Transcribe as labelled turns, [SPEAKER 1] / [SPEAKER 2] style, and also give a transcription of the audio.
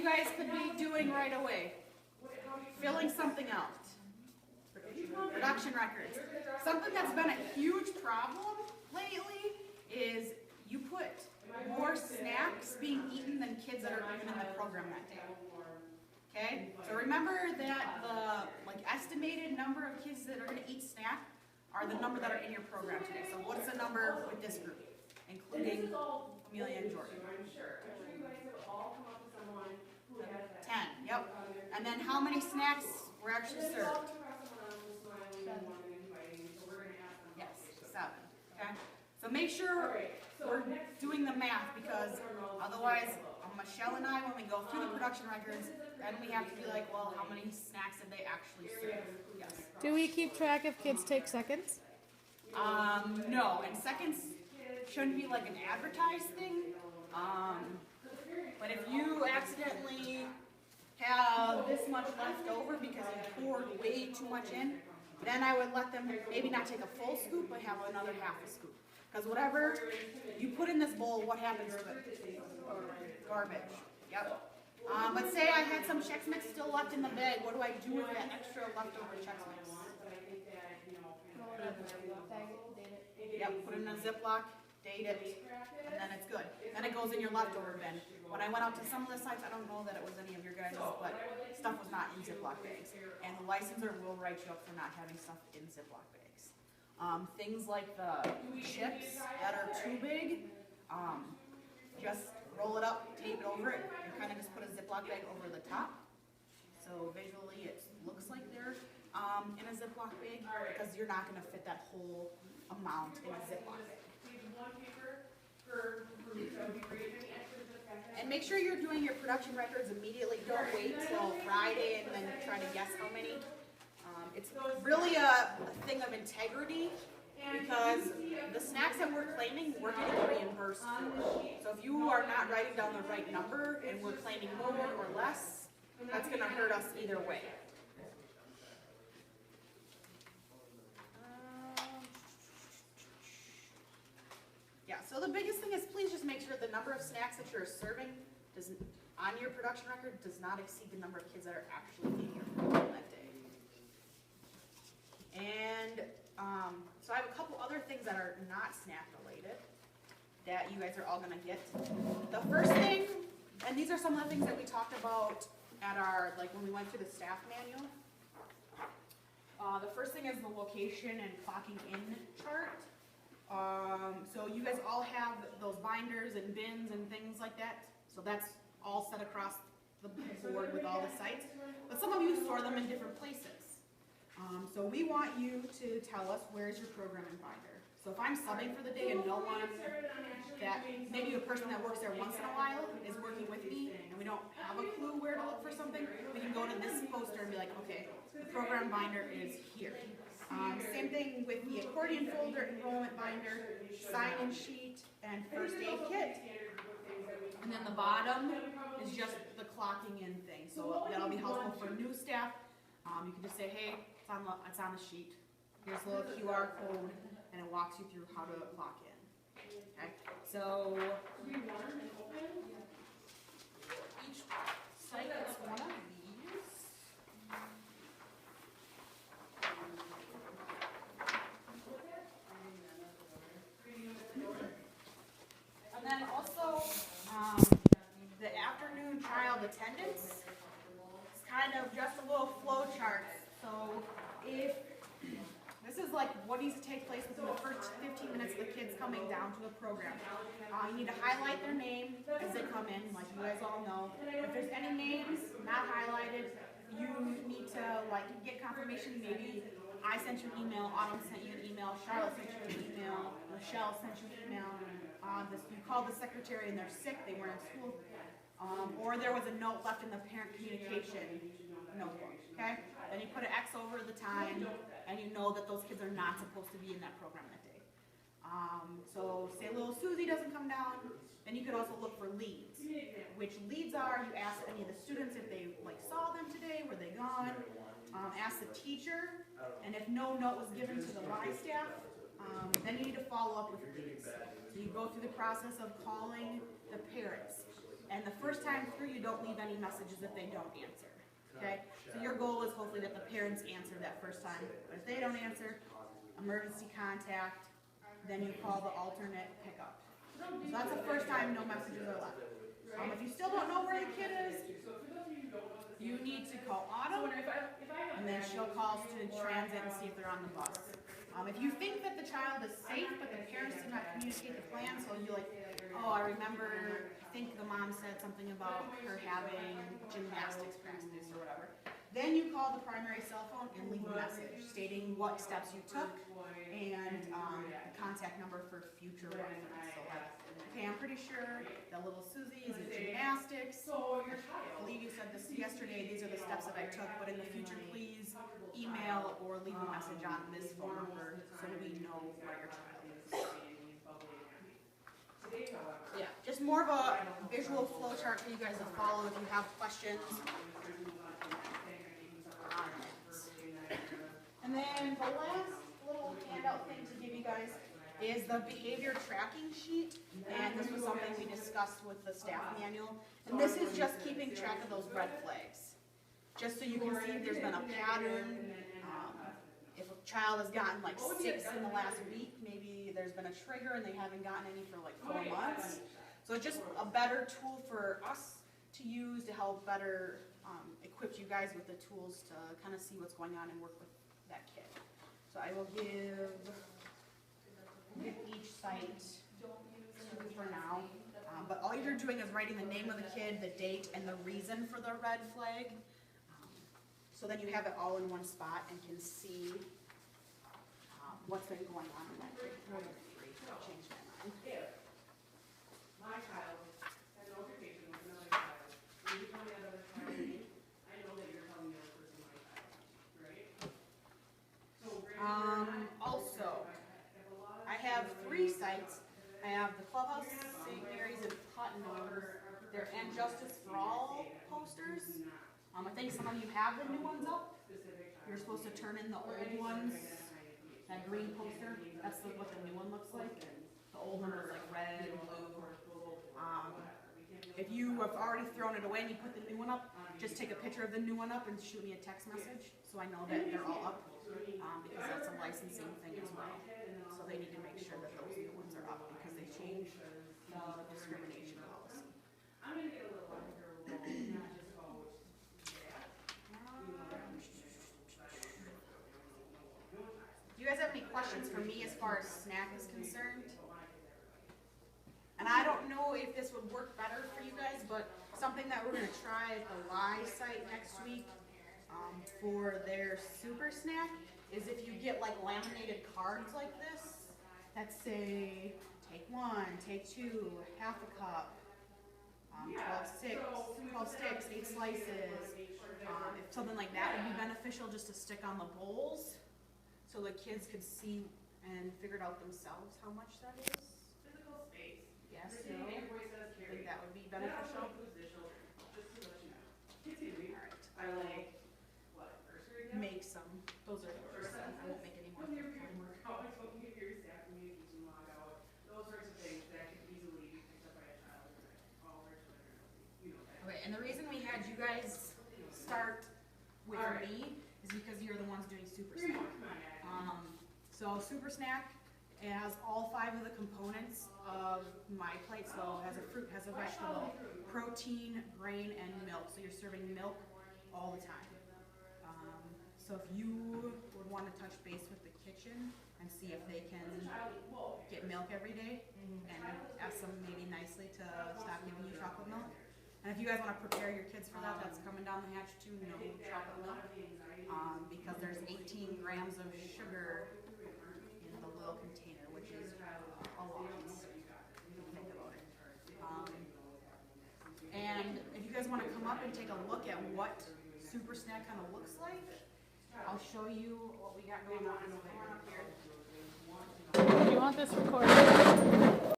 [SPEAKER 1] guys could be doing right away. Filling something out. Production records. Something that's been a huge problem lately is you put more snacks being eaten than kids that are even in the program that day. Okay? So remember that the estimated number of kids that are going to eat snack are the number that are in your program today. So what is the number with this group, including Amelia and Jordan? 10, yep. And then how many snacks were actually served? Yes, 7. Okay? So make sure we're doing the math, because otherwise, Michelle and I, when we go through the production records, then we have to be like, well, how many snacks did they actually serve? Yes.
[SPEAKER 2] Do we keep track if kids take seconds?
[SPEAKER 1] No, and seconds shouldn't be like an advertised thing. But if you accidentally have this much left over because you poured way too much in, then I would let them maybe not take a full scoop, but have another half a scoop. Because whatever you put in this bowl, what happens to it? Garbage. Yep. But say I had some Chex Mix still left in the bag, what do I do with that extra leftover Chex Mix? Yep, put it in a Ziploc, date it, and then it's good. Then it goes in your leftover bin. When I went out to some of the sites, I don't know that it was any of your guys', but stuff was not in Ziploc bags. And the licensor will write you up for not having stuff in Ziploc bags. Things like the chips that are too big, just roll it up, tape it over it, and kind of just put a Ziploc bag over the top. So visually it looks like they're in a Ziploc bag, because you're not going to fit that whole amount in a Ziploc bag. And make sure you're doing your production records immediately. Don't wait till Friday and then try to guess how many. It's really a thing of integrity, because the snacks that we're claiming, we're getting reimbursed for. So if you are not writing down the right number and we're claiming more or less, that's going to hurt us either way. Yeah, so the biggest thing is please just make sure the number of snacks that you're serving on your production record does not exceed the number of kids that are actually in your program that day. And so I have a couple other things that are not snack related that you guys are all going to get. The first thing, and these are some of the things that we talked about at our, when we went through the staff manual. The first thing is the location and clocking in chart. So you guys all have those binders and bins and things like that. So that's all set across the board with all the sites. But some of you store them in different places. So we want you to tell us where's your programming binder. So if I'm subbing for the day and no one, that maybe a person that works there once in a while is working with me and we don't have a clue where to look for something, we can go to this poster and be like, okay, the program binder is here. Same thing with the accordion folder, enrollment binder, sign-in sheet, and first aid kit. And then the bottom is just the clocking in thing. So that'll be helpful for new staff. You can just say, hey, it's on the sheet. Here's a little QR code, and it walks you through how to clock in. Okay, so each site is one of these. And then also the afternoon child attendance. It's kind of just a little flow chart. So if this is like what needs to take place within the first 15 minutes of the kids coming down to the program. You need to highlight their name as they come in, like you guys all know. If there's any names not highlighted, you need to get confirmation. Maybe I sent you an email, Autumn sent you an email, Charlotte sent you an email, Michelle sent you an email. You called the secretary and they're sick, they weren't in school. Or there was a note left in the parent communication notebook, okay? Then you put an X over the time, and you know that those kids are not supposed to be in that program that day. So say little Susie doesn't come down, then you could also look for leads. Which leads are, you ask any of the students if they saw them today, were they gone? Ask the teacher, and if no note was given to the Y staff, then you need to follow up with leads. So you go through the process of calling the parents. And the first time through, you don't leave any messages if they don't answer, okay? So your goal is hopefully that the parents answer that first time, but if they don't answer, emergency contact, then you call the alternate pickup. So that's the first time no messages are left. If you still don't know where the kid is, you need to call Autumn, and then she'll call Student Transit and see if they're on the bus. If you think that the child is safe, but the parents did not communicate the plan, so you like, oh, I remember, I think the mom said something about her having gymnastics practice or whatever. Then you call the primary cell phone and leave a message stating what steps you took and the contact number for future reference. So like, okay, I'm pretty sure that little Susie is in gymnastics. I believe you said this yesterday, these are the steps that I took, but in the future, please email or leave a message on this phone number so we know where your child is. Yeah, just more of a visual flow chart for you guys to follow if you have questions. And then the last little handout thing to give you guys is the behavior tracking sheet. And this was something we discussed with the staff manual. And this is just keeping track of those red flags. Just so you can see if there's been a pattern. If a child has gotten like 6 in the last week, maybe there's been a trigger and they haven't gotten any for like 4 months. So it's just a better tool for us to use to help better equip you guys with the tools to kind of see what's going on and work with that kid. So I will give each site 2 for now. But all you're doing is writing the name of the kid, the date, and the reason for the red flag. So then you have it all in one spot and can see what's been going on in that kid. Change my mind.
[SPEAKER 3] My child had an altercation with another child. When you tell me that other child name, I know that you're telling me the other person my child, right? So
[SPEAKER 1] Also, I have 3 sites. I have the Clubhouse, St. Mary's, and Putnam. They're And Justice for All posters. I think some of you have the new ones up. You're supposed to turn in the old ones. That green poster, that's what the new one looks like. The old one was like red and blue. If you have already thrown it away and you put the new one up, just take a picture of the new one up and shoot me a text message so I know that they're all up, because that's a licensing thing as well. So they need to make sure that those new ones are up because they changed the discrimination policy.
[SPEAKER 3] I'm going to get a little uncomfortable, not just about
[SPEAKER 1] Do you guys have any questions for me as far as snack is concerned? And I don't know if this would work better for you guys, but something that we're going to try at the Y site next week for their super snack is if you get like laminated cards like this that say take 1, take 2, half a cup, 12 sticks, 8 slices. If something like that would be beneficial just to stick on the bowls so the kids could see and figure it out themselves how much that is.
[SPEAKER 3] physical space.
[SPEAKER 1] Yes, so
[SPEAKER 3] Your
[SPEAKER 1] I
[SPEAKER 3] voice says
[SPEAKER 1] think
[SPEAKER 3] carry.
[SPEAKER 1] that would be
[SPEAKER 3] That's
[SPEAKER 1] beneficial.
[SPEAKER 3] what includes the children, just to let you know. Continue.
[SPEAKER 1] Alright,
[SPEAKER 3] I like, what, first grade now?
[SPEAKER 1] make some, those are the first, I won't make any more.
[SPEAKER 3] When you're doing workout, don't give your staff communication log out. Those sorts of things that can easily be picked up by a child. All our children are healthy. You know that.
[SPEAKER 1] Okay, and the reason we had you guys start with me is because you're the ones doing Super Snack. So Super Snack has all 5 of the components of my plate. So it has a fruit, has a vegetable, protein, grain, and milk. So you're serving milk all the time. So if you would want to touch base with the kitchen and see if they can get milk every day and ask them maybe nicely to stop giving you chocolate milk. And if you guys want to prepare your kids for that, that's coming down the hatch too, no chocolate milk. Because there's 18 grams of sugar in the little container, which is a lot. Think about it. And if you guys want to come up and take a look at what Super Snack kind of looks like, I'll show you what we got going on. So come on up here.
[SPEAKER 2] Do you want this recorded?